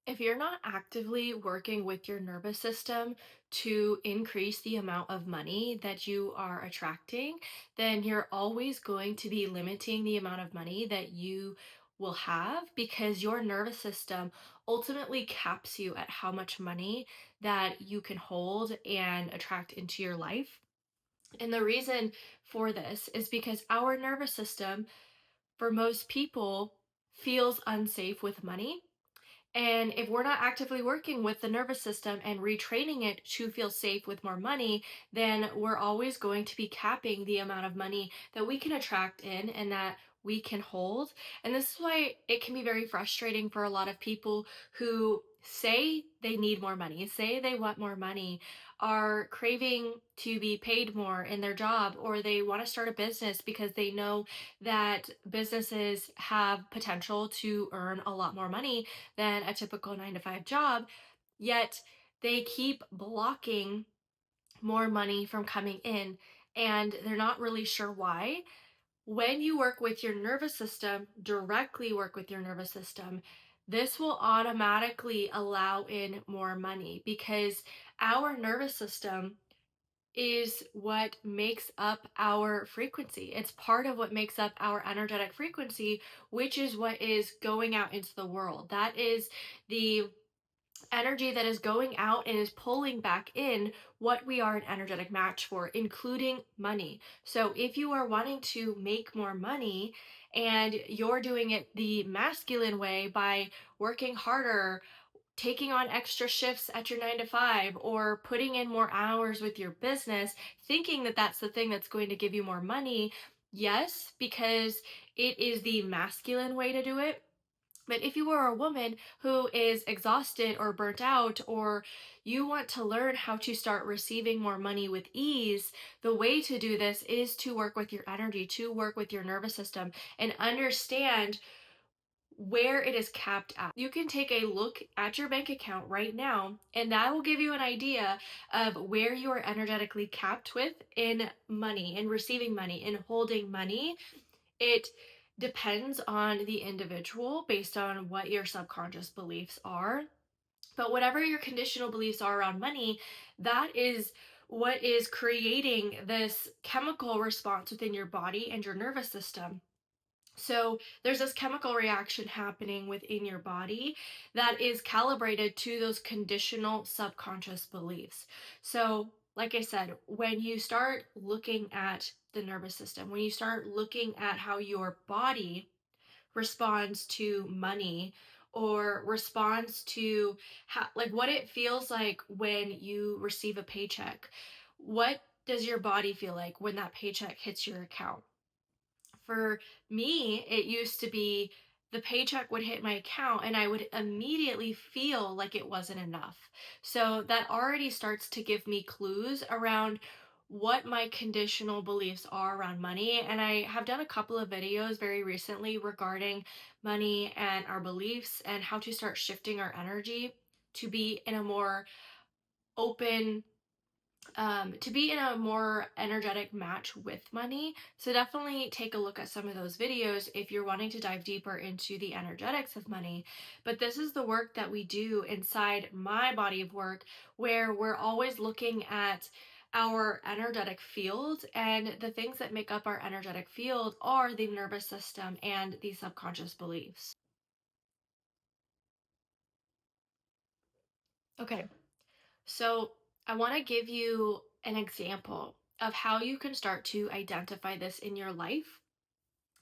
If you're not actively working with your nervous system to increase the amount of money that you are attracting, then you're always going to be limiting the amount of money that you will have because your nervous system ultimately caps you at how much money that you can hold and attract into your life. And the reason for this is because our nervous system, for most people, feels unsafe with money, and if we're not actively working with the nervous system and retraining it to feel safe with more money, then we're always going to be capping the amount of money that we can attract in and that we can hold. And this is why it can be very frustrating for a lot of people who say they need more money, say they want more money, are craving to be paid more in their job, or they want to start a business because they know that businesses have potential to earn a lot more money than a typical 9 to 5 job, yet they keep blocking more money from coming in and they're not really sure why. When you work with your nervous system, directly work with your nervous system, this will automatically allow in more money because our nervous system is what makes up our frequency. It's part of what makes up our energetic frequency, which is what is going out into the world. That is the energy that is going out and is pulling back in what we are an energetic match for, including money. So if you are wanting to make more money and you're doing it the masculine way by working harder, taking on extra shifts at your 9 to 5, or putting in more hours with your business, thinking that that's the thing that's going to give you more money, yes, because it is the masculine way to do it. But if you are a woman who is exhausted or burnt out, or you want to learn how to start receiving more money with ease, the way to do this is to work with your energy, to work with your nervous system, and understand where it is capped at. You can take a look at your bank account right now, and that will give you an idea of where you are energetically capped with in money, in receiving money, in holding money. It depends on the individual based on what your subconscious beliefs are. But whatever your conditional beliefs are around money, that is what is creating this chemical response within your body and your nervous system. So there's this chemical reaction happening within your body that is calibrated to those conditional subconscious beliefs. So, like I said, when you start looking at the nervous system, when you start looking at how your body responds to money or responds to how, like, what it feels like when you receive a paycheck, what does your body feel like when that paycheck hits your account? For me, it used to be the paycheck would hit my account and I would immediately feel like it wasn't enough. So that already starts to give me clues around what my conditional beliefs are around money. And I have done a couple of videos very recently regarding money and our beliefs and how to start shifting our energy to be in a more open, to be in a more energetic match with money. So definitely take a look at some of those videos if you're wanting to dive deeper into the energetics of money. But this is the work that we do inside my body of work, where we're always looking at our energetic field, and the things that make up our energetic field are the nervous system and the subconscious beliefs. Okay, so I want to give you an example of how you can start to identify this in your life,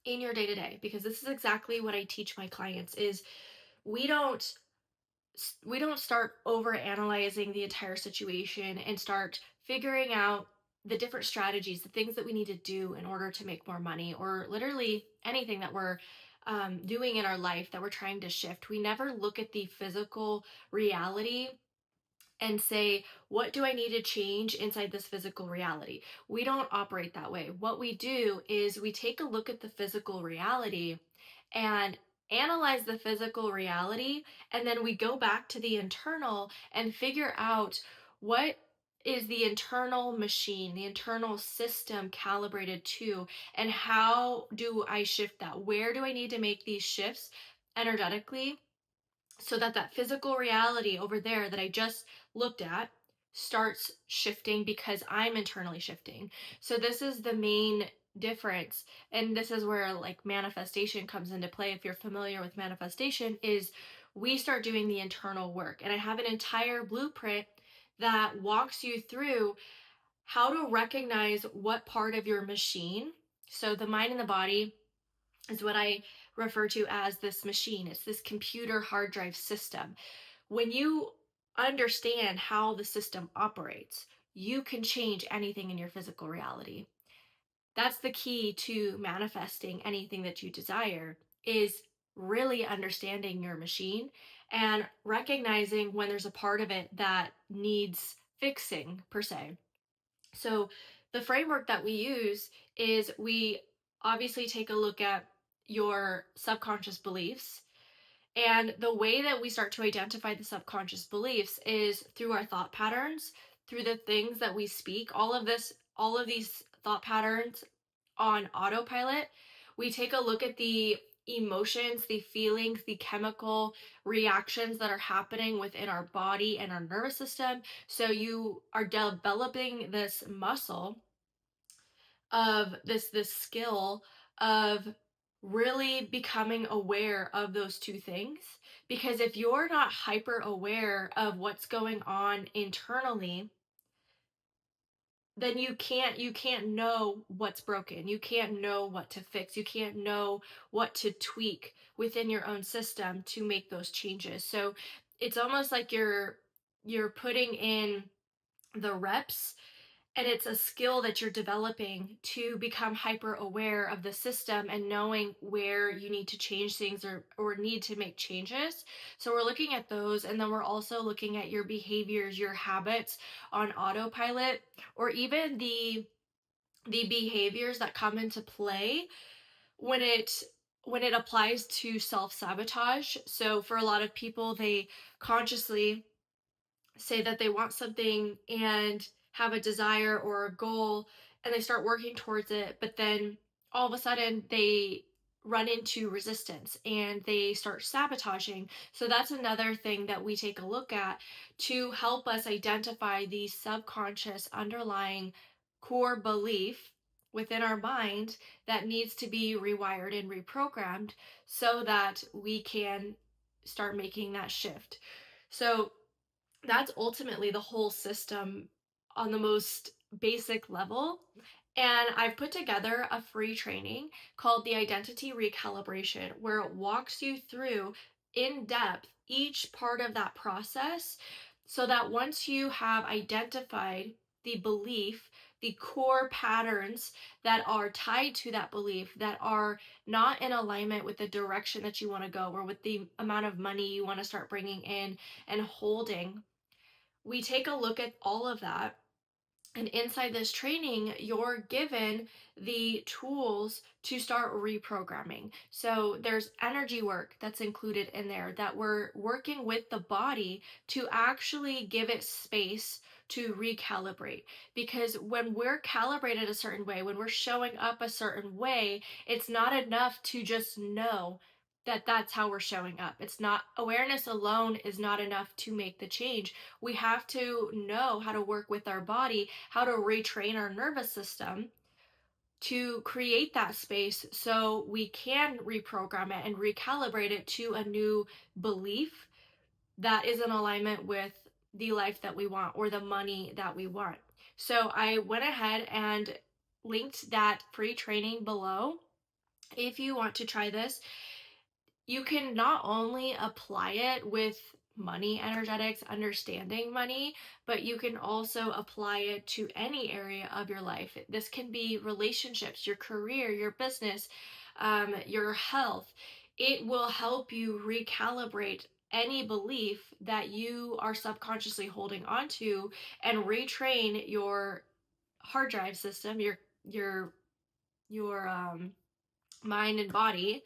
in your day to day, because this is exactly what I teach my clients is we don't we don't start over analyzing the entire situation and start figuring out the different strategies, the things that we need to do in order to make more money, or literally anything that we're doing in our life that we're trying to shift. We never look at the physical reality and say, what do I need to change inside this physical reality? We don't operate that way. What we do is we take a look at the physical reality and analyze the physical reality, and then we go back to the internal and figure out what is the internal machine, the internal system calibrated to, and how do I shift that? Where do I need to make these shifts energetically so that that physical reality over there that I just looked at starts shifting because I'm internally shifting. So this is the main difference, and this is where like manifestation comes into play. If you're familiar with manifestation, is we start doing the internal work, and I have an entire blueprint that walks you through how to recognize what part of your machine, so the mind and the body is what I refer to as this machine. It's this computer hard drive system. When you understand how the system operates, you can change anything in your physical reality. That's the key to manifesting anything that you desire, is really understanding your machine and recognizing when there's a part of it that needs fixing per se. So the framework that we use is we obviously take a look at your subconscious beliefs. And the way that we start to identify the subconscious beliefs is through our thought patterns, through the things that we speak. All of these thought patterns on autopilot. We take a look at the emotions, the feelings, the chemical reactions that are happening within our body and our nervous system. So you are developing this muscle of this skill of really becoming aware of those two things, because if you're not hyper aware of what's going on internally, then you can't know what's broken, you can't know what to fix, you can't know what to tweak within your own system to make those changes. So it's almost like you're putting in the reps, and it's a skill that you're developing to become hyper aware of the system and knowing where you need to change things, or need to make changes. So we're looking at those, and then we're also looking at your behaviors, your habits on autopilot, or even the behaviors that come into play when it applies to self-sabotage. So for a lot of people, they consciously say that they want something and have a desire or a goal, and they start working towards it, but then all of a sudden they run into resistance and they start sabotaging. So that's another thing that we take a look at to help us identify the subconscious underlying core belief within our mind that needs to be rewired and reprogrammed so that we can start making that shift. So that's ultimately the whole system on the most basic level. And I've put together a free training called the Identity Recalibration, where it walks you through in depth each part of that process, so that once you have identified the belief, the core patterns that are tied to that belief, that are not in alignment with the direction that you want to go, or with the amount of money you want to start bringing in and holding, we take a look at all of that. And inside this training, you're given the tools to start reprogramming. So there's energy work that's included in there, that we're working with the body to actually give it space to recalibrate. Because when we're calibrated a certain way, when we're showing up a certain way, it's not enough to just know that that's how we're showing up. It's not, awareness alone is not enough to make the change. We have to know how to work with our body, how to retrain our nervous system to create that space so we can reprogram it and recalibrate it to a new belief that is in alignment with the life that we want, or the money that we want. So I went ahead and linked that free training below. If you want to try this, you can not only apply it with money energetics, understanding money, but you can also apply it to any area of your life. This can be relationships, your career, your business, your health. It will help you recalibrate any belief that you are subconsciously holding onto, and retrain your hard drive system, your mind and body,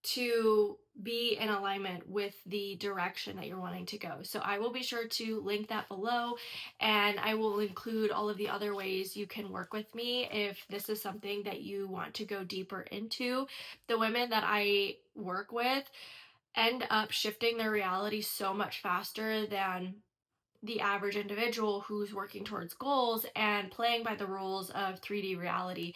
to be in alignment with the direction that you're wanting to go. So I will be sure to link that below, and I will include all of the other ways you can work with me if this is something that you want to go deeper into. The women that I work with, end up shifting their reality so much faster than the average individual who's working towards goals and playing by the rules of 3D reality.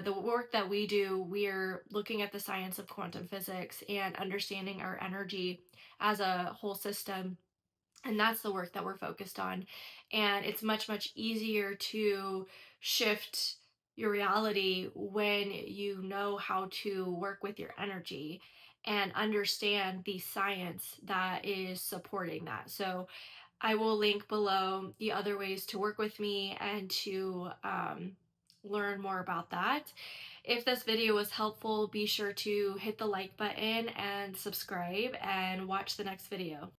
The work that we do, we're looking at the science of quantum physics and understanding our energy as a whole system. And that's the work that we're focused on. And it's much, much easier to shift your reality when you know how to work with your energy and understand the science that is supporting that. So, I will link below the other ways to work with me and to learn more about that. If this video was helpful, be sure to hit the like button and subscribe and watch the next video.